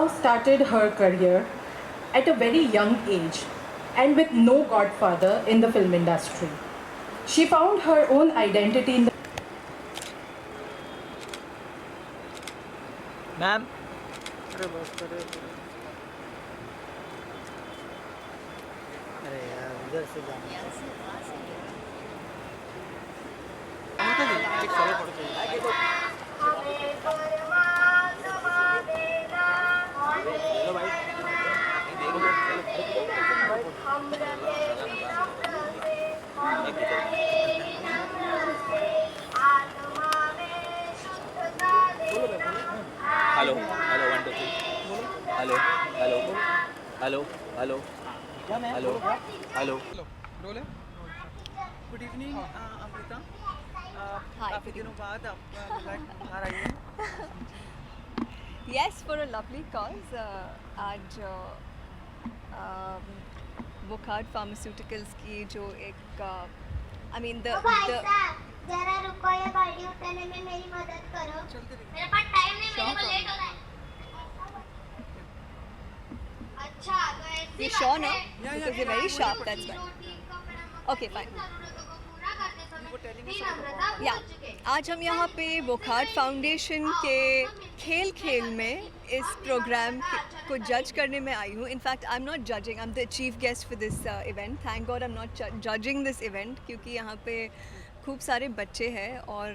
Rao started her career at a very young age and with no godfather in the film industry. She found her own identity in the ma'am अरे बस करे। अरे यार इधर से जाना एक फॉलो करो हेलो भाई hello hello 1 2 3 hello hello hello hello hello hello role है। गुड इवनिंग अमृता Hi, काफ़ी good दिनों बाद आप बाहर आई हैं। Yes, for a lovely cause. आज वोकार्ड फार्मास्यूटिकल्स की जो एक I mean the जरा रुको, ये गाड़ी उठाने में मेरी मदद करो। मेरे पास टाइम नहीं, मेरे को लेट हो रहा है। अच्छा तो ऐसी you बात sure है। now? Because you're very sharp, that's why. Okay, fine. या आज हम यहाँ पे वोकार्ड फाउंडेशन के खेल खेल में इस प्रोग्राम को जज करने में आई हूँ. In fact I am not judging, I am the chief guest for this event. Thank God I am not judging this event क्योंकि यहाँ पे खूब सारे बच्चे हैं और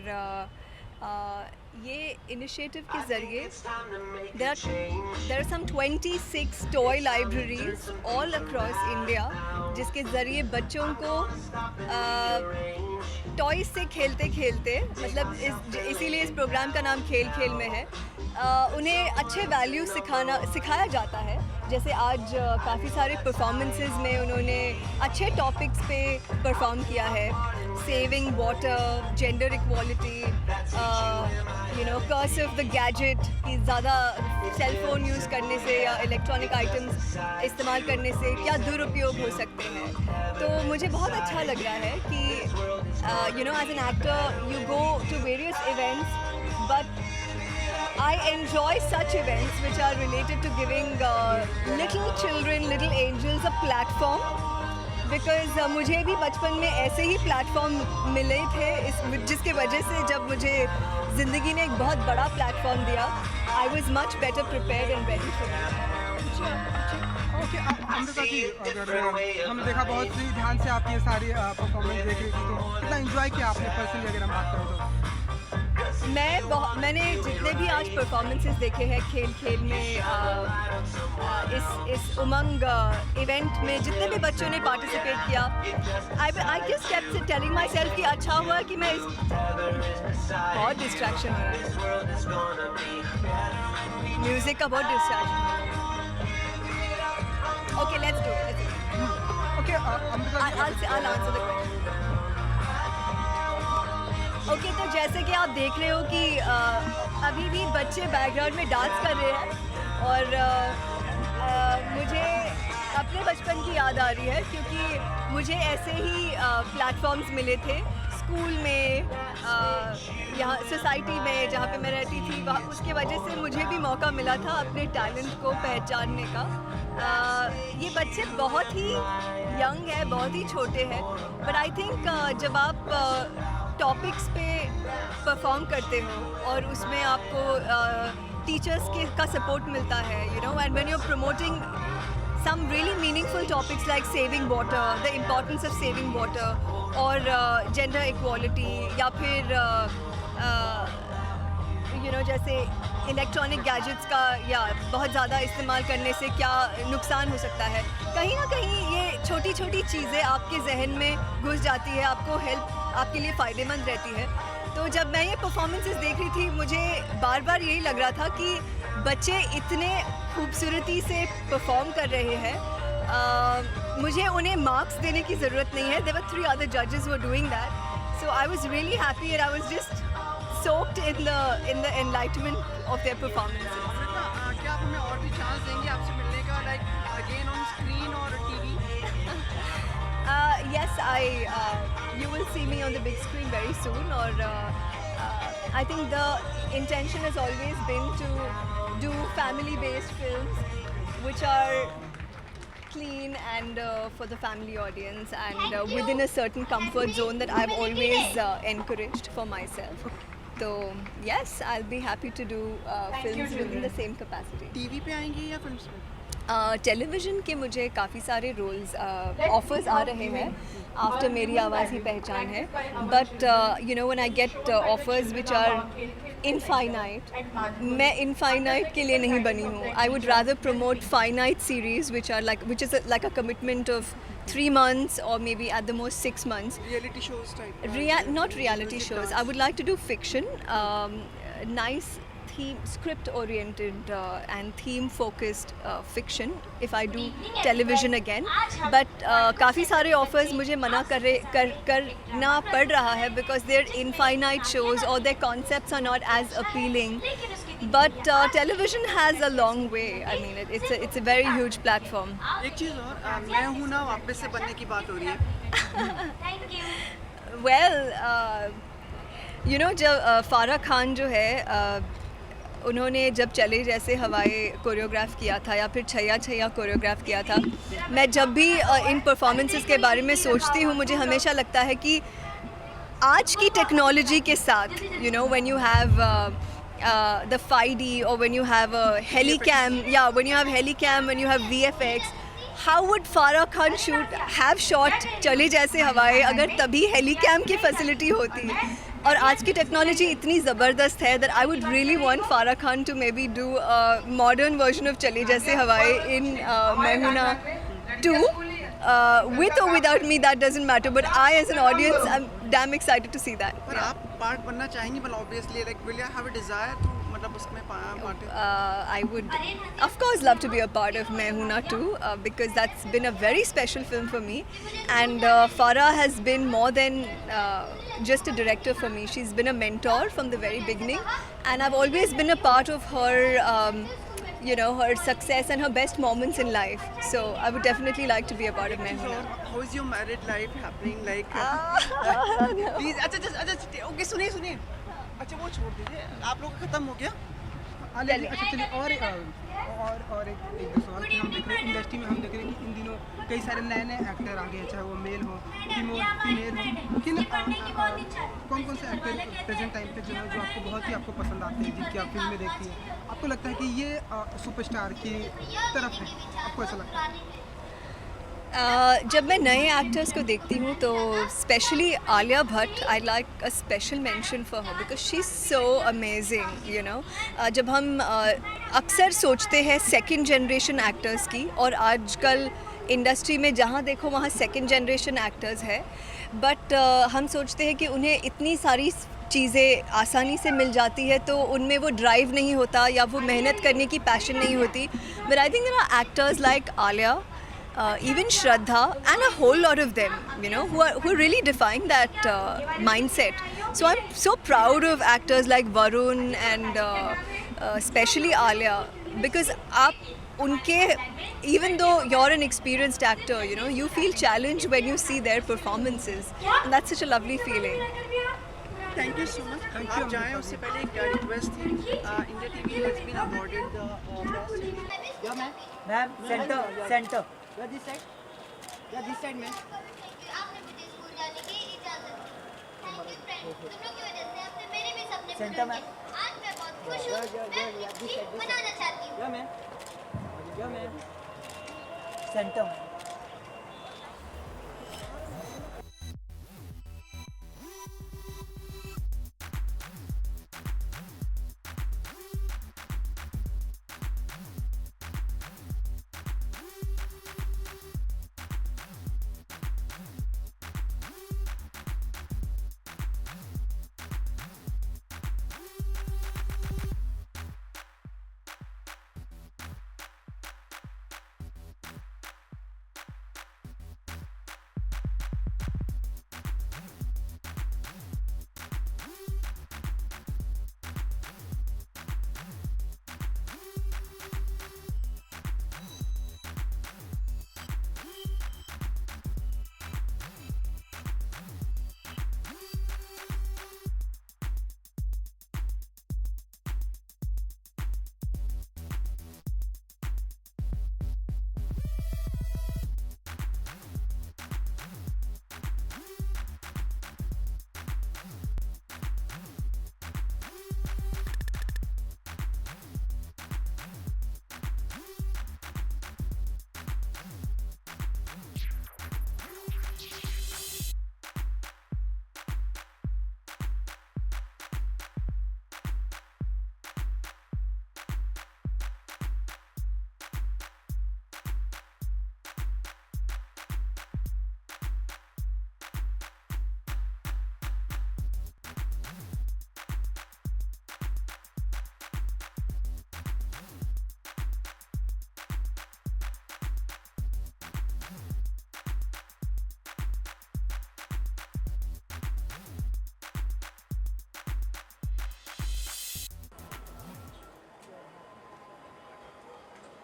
ये इनिशिएटिव के ज़रिए there are some 26 toy libraries all across India जिसके ज़रिए बच्चों को टॉयज से खेलते खेलते, मतलब इसीलिए इस प्रोग्राम का नाम खेल खेल में है, उन्हें अच्छे वैल्यू सिखाया जाता है. जैसे आज काफ़ी सारे परफॉर्मेंसेस में उन्होंने अच्छे टॉपिक्स पे परफॉर्म किया है. Saving water, gender equality, curse of the gadget कि ज़्यादा सेल फ़ोन यूज़ करने से या इलेक्ट्रॉनिक आइटम्स इस्तेमाल करने से क्या दुरुपयोग हो सकते हैं. तो मुझे बहुत अच्छा लग रहा है कि as an actor you go to various events but I enjoy such events which are related to giving little children, little angels a platform because मुझे भी बचपन में ऐसे ही प्लेटफॉर्म मिले थे जिसके वजह से जब मुझे ज़िंदगी ने एक बहुत बड़ा प्लेटफॉर्म दिया I was much better prepared and ready for it. Okay Amrita ji, अगर हमने देखा बहुत ही ध्यान से आप ये सारी परफॉर्मेंस देख रही थी, तो कितना एंजॉय किया आपने पर्सनली अगर हम बात करें तो? मैंने जितने भी आज परफॉर्मेंसेस देखे हैं खेल खेल में इस उमंग इवेंट में जितने भी बच्चों ने पार्टिसिपेट किया, I just kept telling my self कि अच्छा हुआ कि मैं बहुत डिस्ट्रैक्शन हो रहा है, म्यूज़िक का बहुत distraction. Okay let's do okay Amrita ji, I'll answer the question. Okay तो जैसे कि आप देख रहे हो कि अभी भी बच्चे बैकग्राउंड में डांस कर रहे हैं और मुझे अपने बचपन की याद आ रही है क्योंकि मुझे ऐसे ही प्लेटफॉर्म्स मिले थे स्कूल में, यहाँ सोसाइटी में जहाँ पे मैं रहती थी वहाँ, उसके वजह से मुझे भी मौका मिला था अपने टैलेंट को पहचानने का. ये बच्चे बहुत ही यंग है, बहुत ही छोटे हैं, बट आई थिंक जब आप टॉपिक्स पे परफॉर्म करते हो और उसमें आपको टीचर्स का सपोर्ट मिलता है, and when you are promoting some really meaningful topics like saving water, the importance of saving water और gender equality या फिर जैसे इलेक्ट्रॉनिक गैजेट्स का या बहुत ज़्यादा इस्तेमाल करने से क्या नुकसान हो सकता है, कहीं ना कहीं ये छोटी छोटी चीज़ें आपके जहन में घुस जाती है, आपको हेल्प आपके लिए फ़ायदेमंद रहती है. तो जब मैं ये परफॉर्मेंसेस देख रही थी मुझे बार बार यही लग रहा था कि बच्चे इतने खूबसूरती से परफॉर्म कर रहे हैं, मुझे उन्हें मार्क्स देने की ज़रूरत नहीं है. There were 3 other judges who were doing that, so I was really happy and I was just soaked in the enlightenment of their performances. Amrita, क्या आप हमें और भी चांस देंगे आपसे मिलने का, लाइक अगेन ऑन स्क्रीन और TV? Yes, you will see me on the big screen very soon. Or I think the intention has always been to do family-based films, which are clean and for the family audience and within a certain comfort zone that I've always encouraged for myself. So yes, I'll be happy to do films within the same capacity. TV पे आएंगी या films पे? Television के मुझे काफ़ी सारे roles offers आ रहे हैं आफ्टर मेरी आवाज़ ही पहचान है, but you know when I get offers which are infinite, मैं इनफाइनाइट के लिए नहीं बनी हूँ. I would rather promote finite series which is like a commitment of 3 months or maybe at the most 6 months. Reality shows type? Not reality shows. I would like to do fiction, nice theme, script oriented and theme focused fiction if I do television again. But काफ़ी सारे offers मुझे मना करना पड़ रहा है because they're infinite shows or their concepts are not as appealing. But television has a long way. I mean, it's a very huge platform. एक चीज़ और, मैं हूँ ना वापस से बनने की बात हो रही है. Well, you know, जब फारा खान जो है उन्होंने जब चले जैसे हवाएं कोरियोग्राफ किया था या फिर छैया छैया कोरियोग्राफ किया था, मैं जब भी इन परफॉर्मेंसेस के बारे में सोचती हूँ मुझे हमेशा लगता है कि आज की टेक्नोलॉजी के साथ, you know, when you have the 5D or when you have a helicam, when you have helicam, when you have VFX, how would Farah Khan have shot चले जैसे हवाएं अगर तभी हेलीकैम की फैसिलिटी होती. और आज की टेक्नोलॉजी इतनी ज़बरदस्त है that I would really want Farah Khan to maybe do a modern version of चले जैसे हवाएं in मैं हूं ना 2. With or without me, that doesn't matter. But I, as an audience, I'm damn excited to see that. पर आप part बनना चाहेंगी, मतलब obviously, like, will you have a desire to, मतलब उसमें part? I would, of course, love to be a part of मैं हूं ना 2 because that's been a very special film for me. And Farah has been more than just a director for me. She's been a mentor from the very beginning, and I've always been a part of her. You know, her success and her best moments in life. So I would definitely like to be a part of मैं हूं ना. How is your married life happening? Like, please, अच्छा, okay, सुनिए. अच्छा, वो छोड़ दीजिए. आप लोग का खत्म हो गया? अच्छा चलिए और एक दो सवाल कि हम देख रहे हैं इंडस्ट्री में, हम देख रहे हैं कि इन दिनों कई सारे नए एक्टर आ गए हैं, चाहे वो मेल हो फीमेल हो. किन कौन से एक्टर प्रेजेंट टाइम पे जो आपको बहुत ही आपको पसंद आते हैं, जिनकी आप फिल्में देखती हैं, आपको लगता है कि ये सुपरस्टार की तरफ है, आपको ऐसा लगता है? जब मैं नए एक्टर्स को देखती हूँ तो specially Alia Bhatt, I like a special mention for her because she is so amazing. You know, जब हम अक्सर सोचते हैं सेकंड जनरेशन एक्टर्स की, और आजकल इंडस्ट्री में जहाँ देखो वहाँ सेकंड जनरेशन एक्टर्स है, बट हम सोचते हैं कि उन्हें इतनी सारी चीज़ें आसानी से मिल जाती है तो उनमें वो ड्राइव नहीं होता या वो मेहनत करने की पैशन नहीं होती. But I think there are actors like Alia, even Shraddha, and a whole lot of them, you know, who are really defying that mindset. So I'm so proud of actors like Varun and especially Alia, because आप उनके, even though you're an experienced actor, you know, you feel challenged when you see their performances, and that's such a lovely feeling. Thank you so much. आप जाएं उससे पहले एक request थी. India TV has been awarded the best. Yeah, ma'am. Center. This side. Yeah, this side, ma'am. आपने मुझे school जाने की इजाजत दी. Thank you friend. तुम लोग की वजह से आपने मेरे भी सपने पूरे Center, किए. आज मैं बहुत खुश हूँ. मैं खुशी मनाना चाहती हूँ. Yeah, ma'am. Yeah, ma'am. Center.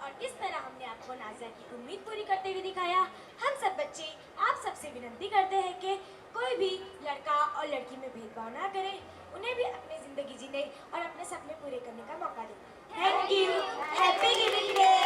और किस तरह हमने आपको नाज़िया की उम्मीद पूरी करते हुए दिखाया। हम सब बच्चे आप सबसे विनती करते हैं कि कोई भी लड़का और लड़की में भेदभाव ना करे, उन्हें भी अपनी ज़िंदगी जीने और अपने सपने पूरे करने का मौका दें। Thank you. Happy giving day.